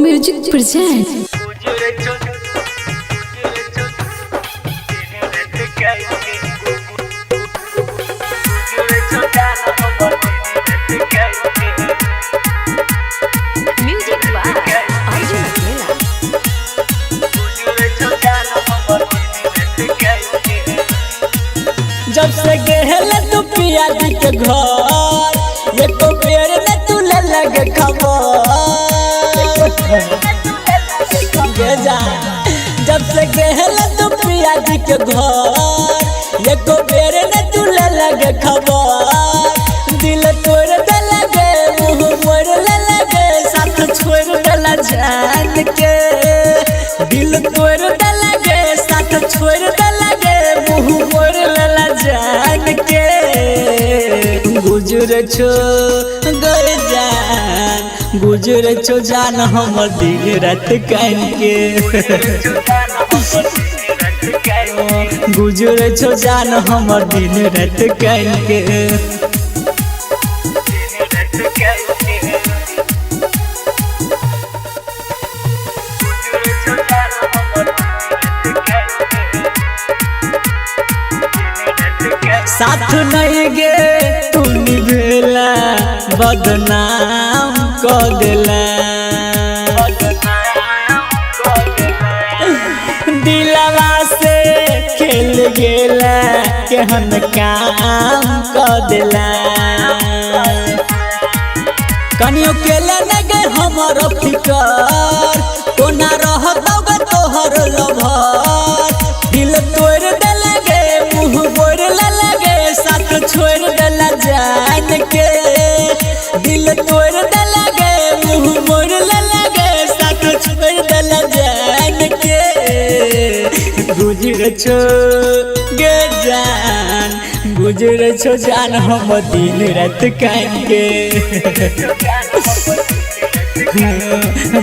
Music present. जब से गेल तू पिया जी के घर एक पेड़ में तू ले लगे खबर जब से गेल तू पिया जी के घर एक पेड़ में तू ले लगे खबर दिल तोड़ दे लगे मुँह मोड़ ले लगे साथ छोड़ देला जान के दिल तोड़ दे लगे साथ छोड़ दे लगे मुँह मोड़ लेला जान के गुजर छो गए जान गुजर छो जान हमर दिन रात कान के गुजर छो जान हमर दिन रात कान के साथ नहीं गे तू निभेला बदनाम कर देला दिलवा से खेल गेला केहन काम कर देला कनियो केले न गे हमर फिकर कोना रहतौ गे तोहर लभर दिल तोड़ दे लगे मुँह बोर ले लगे साथ छोड़ देला जान के दिल तोड़ दे लगे मुँह मोड़ ले लगे साथ छोड़ देला जान के गुजर छो गे जान गुजर छो जान हम दिन रात कान के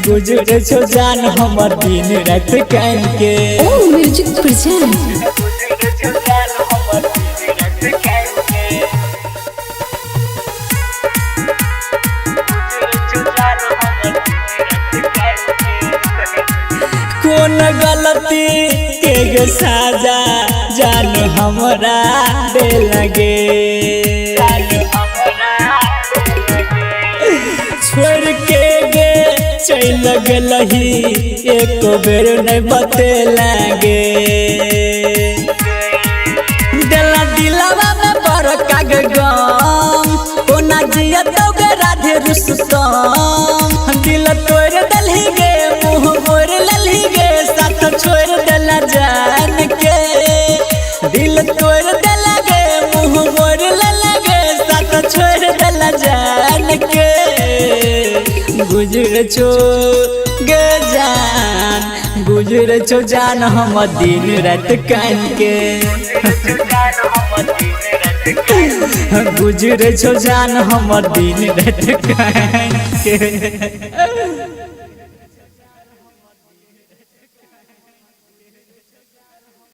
गुजर छो जान हमर दिन रात कान के म्यूजिक प्रेजेंट। कौन गलती के गे साजा जान हमरा दे लगे छोड़ के गे चल गलही एक बेर नहीं बते लगे दिला दिलावा में बड़का गे गम कोना जिया तो गे राधे रुस्तम दिल तोड़ दलही गे मुँह मोड़ ललही गे साथ छोड़ देला जान के दिल तोड़ देला गे मुँह मोड़ लेला गे साथ छोड़ देला जान के गुजर छो गे जान गुजर छो जान हम दिन रात कान के गुजर छो जान हमर दिन रात कान के।